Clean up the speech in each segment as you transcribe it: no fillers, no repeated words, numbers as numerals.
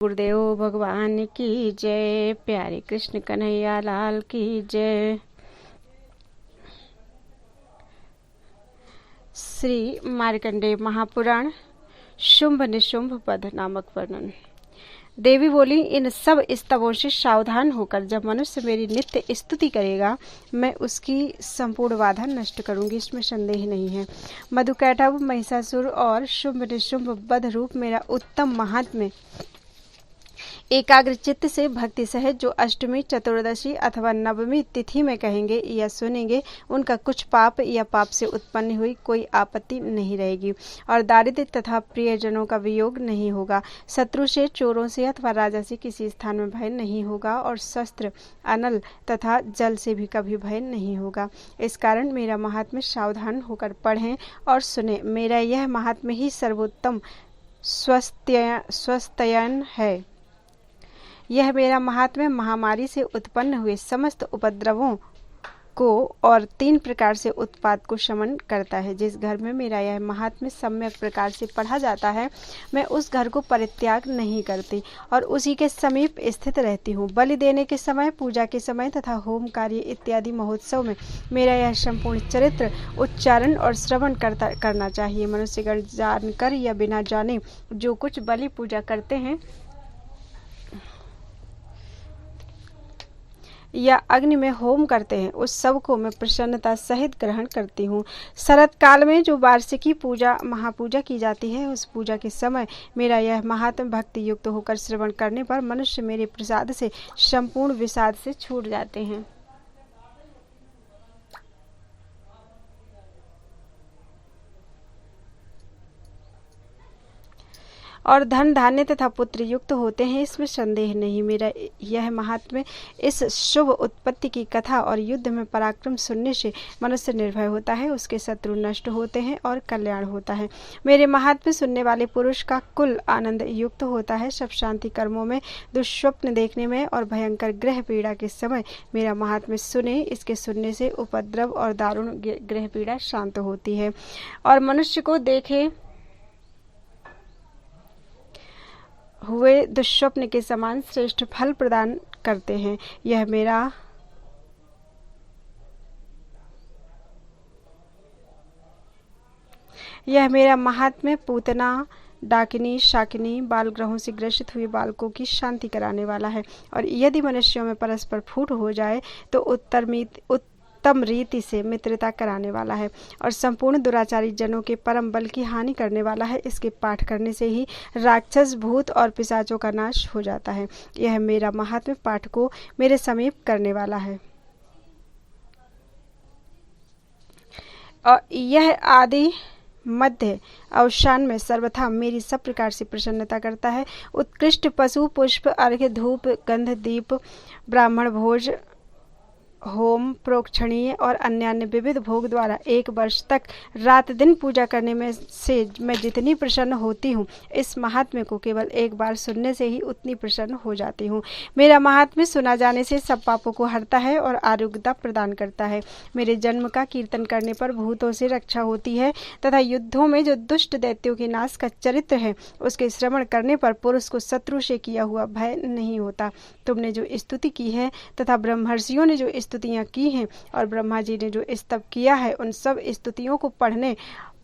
गुरुदेव भगवान की जय। प्यारे कृष्ण कन्हैया लाल की जय। श्री मार्कंडेय महापुराण शुंभ निशुंभ वध नामक वर्णन। देवी बोली, इन सब स्तवों से सावधान होकर जब मनुष्य मेरी नित्य स्तुति करेगा, मैं उसकी संपूर्ण बाधा नष्ट करूंगी, इसमें संदेह नहीं है। मधुकैटभ, महिषासुर और शुंभ निशुंभ वध रूप मेरा उत्तम महात्म्य एकाग्र चित्त से भक्ति सहित जो अष्टमी, चतुर्दशी अथवा नवमी तिथि में कहेंगे या सुनेंगे, उनका कुछ पाप या पाप से उत्पन्न हुई कोई आपत्ति नहीं रहेगी और दारिद्र्य तथा प्रियजनों का वियोग नहीं होगा। शत्रु से, चोरों से अथवा राजा से किसी स्थान में भय नहीं होगा और शस्त्र, अनल तथा जल से भी कभी भय नहीं होगा। इस कारण मेरा महात्म्य सावधान होकर पढ़ें और सुने। मेरा यह महात्म्य ही सर्वोत्तम स्वस्तयन है। यह मेरा महात्म्य महामारी से उत्पन्न हुए समस्त उपद्रवों को और 3 प्रकार से उत्पात को शमन करता है। जिस घर में मेरा यह महात्म्य सम्यक प्रकार से पढ़ा जाता है, मैं उस घर को परित्याग नहीं करती और उसी के समीप स्थित रहती हूँ। बलि देने के समय, पूजा के समय तथा होम कार्य इत्यादि महोत्सव में मेरा यह संपूर्ण चरित्र उच्चारण और श्रवण करना चाहिए। मनुष्यगण जानकर या बिना जाने जो कुछ बलि पूजा करते हैं या अग्नि में होम करते हैं, उस सब को मैं प्रसन्नता सहित ग्रहण करती हूँ। शरत काल में जो वार्षिकी पूजा महापूजा की जाती है, उस पूजा के समय मेरा यह महात्म भक्ति युक्त होकर श्रवण करने पर मनुष्य मेरे प्रसाद से संपूर्ण विषाद से छूट जाते हैं और धन धान्य तथा पुत्र युक्त होते हैं, इसमें संदेह नहीं। मेरा यह महात्म्य इस शुभ उत्पत्ति की कथा और युद्ध में पराक्रम सुनने से मनुष्य निर्भय होता है, उसके शत्रु नष्ट होते हैं और कल्याण होता है। मेरे महात्म्य सुनने वाले पुरुष का कुल आनंद युक्त होता है। सब शांति कर्मों में, दुष्स्वप्न देखने में और भयंकर ग्रह पीड़ा के समय मेरा महात्म्य सुने। इसके सुनने से उपद्रव और दारुण ग्रह पीड़ा शांत होती है और मनुष्य को देखे हुए दुष्स्वप्न के समान श्रेष्ठ फल प्रदान करते हैं। यह मेरा महात्म्य पूतना, डाकिनी, शाकिनी, बाल ग्रहों से ग्रसित हुए बालकों की शांति कराने वाला है और यदि मनुष्यों में परस्पर फूट हो जाए तो उत्तम रीति से मित्रता कराने वाला है और संपूर्ण दुराचारी जनों के परम बल की हानि करने वाला है। इसके पाठ करने से ही राक्षस, भूत और पिशाचों का नाश हो जाता है। यह मेरा महात्म्य पाठ को मेरे समीप करने वाला है और यह आदि मध्य अवसान में सर्वथा मेरी सब प्रकार से प्रसन्नता करता है। उत्कृष्ट पशु, पुष्प, अर्घ्य, धूप, गंध, दीप, ब्राह्मण भोज, होम, प्रोक्षणीय और अन्य विविध भोग द्वारा 1 वर्ष तक रात दिन पूजा करने में से मैं जितनी प्रसन्न होती हूँ, इस महात्म्य को केवल 1 बार सुनने से ही उतनी प्रसन्न हो जाती हूँ। मेरा महात्म्य सुना जाने से सब पापों को हरता है और आरोग्यता प्रदान करता है। मेरे जन्म का कीर्तन करने पर भूतों से रक्षा होती है तथा युद्धों में जो दुष्ट दैत्यों के नाश का चरित्र है, उसके श्रवण करने पर पुरुष को शत्रु से किया हुआ भय नहीं होता। तुमने जो स्तुति की है तथा ब्रह्मर्षियों ने जो स्तुतियाँ की हैं और ब्रह्मा जी ने जो स्तव किया है, उन सब स्तुतियों को पढ़ने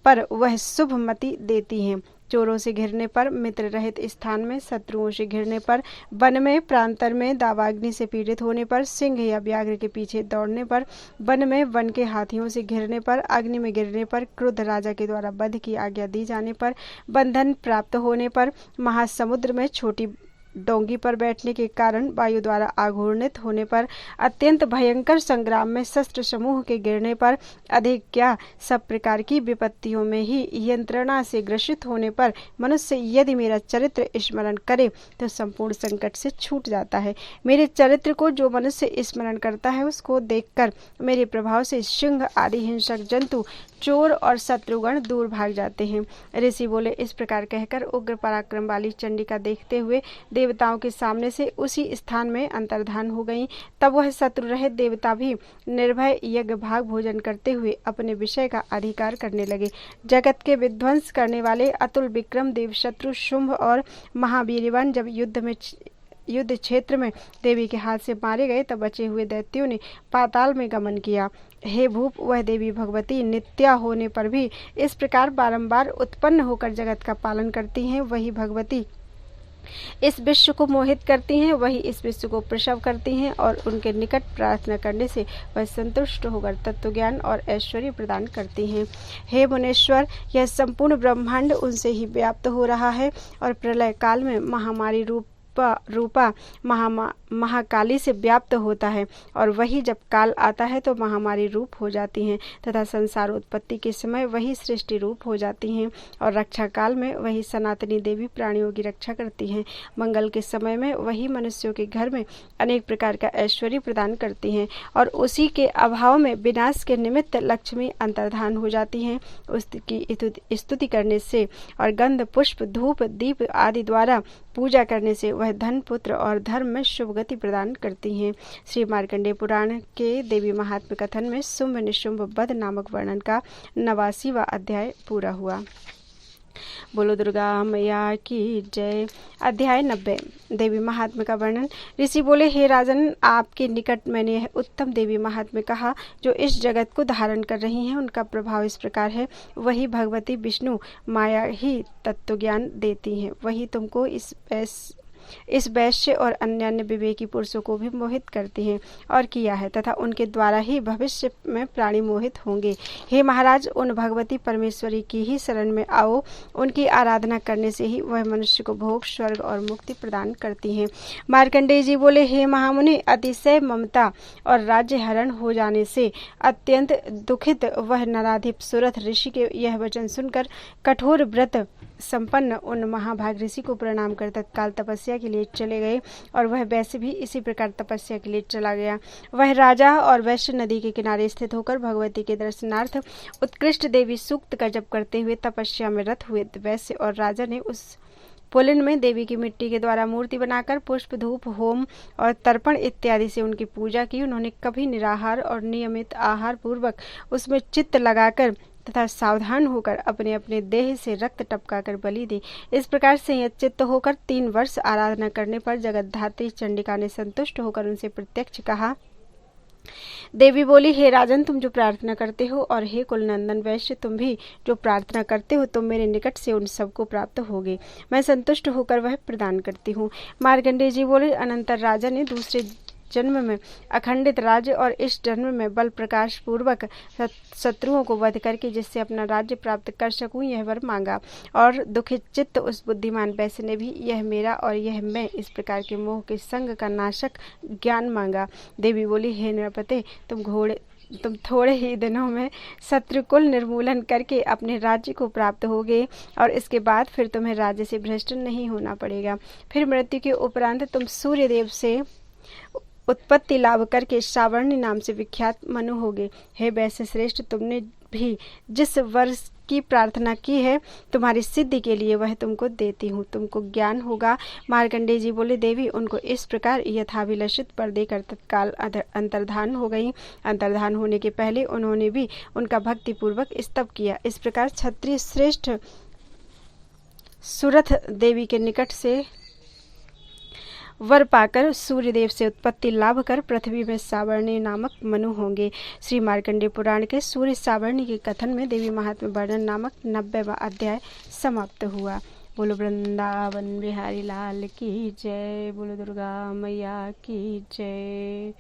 पर वह शुभ मति देती हैं। चोरों से घिरने पर, मित्र रहित स्थान में, शत्रुओं से घिरने पर, वन में, प्रांतर में, दावाग्नि से पीड़ित होने पर, सिंह या व्याघ्र के पीछे दौड़ने पर, वन में वन के हाथियों से घिरने पर, अग्नि में गिरने पर, क्रुद्ध राजा के द्वारा वध की आज्ञा दी जाने पर, बंधन प्राप्त होने पर, महासमुद्र में छोटी डोंगी पर बैठने के कारण वायु द्वारा आघूर्णित होने पर, अत्यंत भयंकर संग्राम में शस्त्र समूह के गिरने पर, अधिक क्या सब प्रकार की विपत्तियों में ही यंत्रणा से ग्रसित होने पर मनुष्य यदि मेरा चरित्र स्मरण करे तो संपूर्ण संकट से छूट जाता है। मेरे चरित्र को जो मनुष्य स्मरण करता है, उसको देखकर मेरे प्रभाव से सिंह आदि हिंसक जंतु चोर और शत्रुगण दूर भाग जाते हैं। ऋषि बोले, इस प्रकार कहकर उग्र पराक्रम वाली चंडिका देखते हुए देवताओं के सामने से उसी स्थान में अंतर्धान हो गईं। तब वह शत्रु रहित देवता भी निर्भय यज्ञ भाग भोजन करते हुए अपने विषय का अधिकार करने लगे। जगत के विध्वंस करने वाले अतुल विक्रम देव शत्रु शुंभ और महावीरवान जब युद्ध क्षेत्र में देवी के हाथ से मारे गए, तब बचे हुए दैत्यों ने पाताल में गमन किया। हे भूप, वह देवी भगवती नित्या होने पर भी इस प्रकार बारंबार उत्पन्न होकर जगत का पालन करती हैं। वही भगवती इस विश्व को मोहित करती हैं, वही इस विश्व को प्रसव करती हैं और उनके निकट प्रार्थना करने से वह संतुष्ट होकर तत्व ज्ञान और ऐश्वर्य प्रदान करती हैं। हे मुनेश्वर, यह संपूर्ण ब्रह्मांड उनसे ही व्याप्त हो रहा है और प्रलय काल में महामारी रूपा महाकाली से व्याप्त होता है और वही जब काल आता है तो महामारी रूप हो जाती हैं तथा संसार उत्पत्ति के समय वही सृष्टि रूप हो जाती हैं और रक्षा काल में वही सनातनी देवी प्राणियों की रक्षा करती हैं। मंगल के समय में वही मनुष्यों के घर में अनेक प्रकार का ऐश्वर्य प्रदान करती हैं और उसी के अभाव में विनाश के निमित्त लक्ष्मी अंतर्धान हो जाती हैं। उसकी स्तुति करने से और गंध पुष्प धूप दीप आदि द्वारा पूजा करने से वह धन पुत्र और धर्म में शुभ गति प्रदान करती हैं। श्री मार्कंडेय पुराण के देवी महात्म्य कथन में शुंभ निशुंभ वध नामक वर्णन का 89वां अध्याय पूरा हुआ। बोलो दुर्गा मैया की जय। अध्याय 90 देवी महात्म्य का वर्णन। ऋषि बोले, हे राजन, आपके निकट मैंने यह उत्तम देवी महात्म्य कहा जो इस जगत को धारण कर रही हैं। उनका प्रभाव इस प्रकार है, वही भगवती विष्णु माया ही तत्व ज्ञान देती हैं। वही तुमको इस वैश्य और अन्य विवेकी पुरुषों को भी मोहित करती हैं और किया है तथा उनके द्वारा ही भविष्य में प्राणी मोहित होंगे। हे महाराज, उन भगवती परमेश्वरी की ही शरण में आओ। उनकी आराधना करने से ही वह मनुष्य को भोग स्वर्ग और मुक्ति प्रदान करती हैं। मार्कंडेय जी बोले, हे महामुनि, अतिशय ममता और राज्य हरण हो जाने से अत्यंत दुखित वह नराधिप सुरथ ऋषि के यह वचन सुनकर कठोर व्रत संपन्न उन महाभाग ऋषि को प्रणाम कर तत्काल तपस्या के लिए चले गए और वह वैसे भी इसी प्रकार तपस्या के लिए चला गया। वह राजा और वैश्य नदी के किनारे स्थित होकर भगवती के दर्शनार्थ उत्कृष्ट देवी सूक्त का जप करते हुए तपस्या में रत हुए। वैश्य और राजा ने उस पुलिन में देवी की मिट्टी के द्वारा मूर्ति बनाकर पुष्प धूप होम और तर्पण इत्यादि से उनकी पूजा की। उन्होंने कभी निराहार और नियमित आहार पूर्वक उसमें चित्त लगाकर तथा सावधान होकर अपने अपने देह से रक्त टपकाकर बलि दी। इस प्रकार से चित्त होकर 3 वर्ष आराधना करने पर जगतधात्री चंडिका ने संतुष्ट होकर उनसे प्रत्यक्ष कहा। देवी बोली, हे राजन, तुम जो प्रार्थना करते हो और हे कुलनंदन वैश्य, तुम भी जो प्रार्थना करते हो, तुम मेरे निकट से उन सबको प्राप्त होगे। मैं संतुष्ट होकर वह प्रदान करती हूँ। मार्कंडेय जी बोले, अनंतर राजा ने दूसरे जन्म में अखंडित राज्य और इस जन्म में बल प्रकाश पूर्वक शत्रुओं को वध करके जिससे अपना राज्य प्राप्त कर सकूं, यह वर मांगा। और दुखित चित्त उस बुद्धिमान वैश्य ने भी यह मेरा और यह मैं इस प्रकार के मोह के संग का नाशक ज्ञान मांगा। देवी बोली, हे नृपते, तुम थोड़े ही दिनों में शत्रुकुल निर्मूलन करके अपने राज्य को प्राप्त होगे और इसके बाद फिर तुम्हें राज्य से भ्रष्ट नहीं होना पड़ेगा। फिर मृत्यु के उपरांत तुम सूर्य देव से उत्पत्ति लाभ करके सावर्णी नाम से विख्यात मनु होगे। हे वैश्य श्रेष्ठ, तुमने भी जिस वर्ष की प्रार्थना की है, तुम्हारी सिद्धि के लिए वह तुमको देती हूँ, तुमको ज्ञान होगा। मार्कंडेय जी बोले, देवी उनको इस प्रकार यथाभिलषित पर देकर तत्काल अंतर्धान हो गई। अंतर्धान होने के पहले उन्होंने भी उनका भक्ति पूर्वक स्तव किया। इस प्रकार क्षत्रिय श्रेष्ठ सुरथ देवी के निकट से वर पाकर सूर्यदेव से उत्पत्ति लाभ कर पृथ्वी में सावर्णी नामक मनु होंगे। श्री मार्कंडेय पुराण के सूर्य सावर्णी के कथन में देवी महात्म्य वर्णन नामक 90वां अध्याय समाप्त हुआ। बोलो वृंदावन बिहारी लाल की जय। बोलो दुर्गा मैया की जय।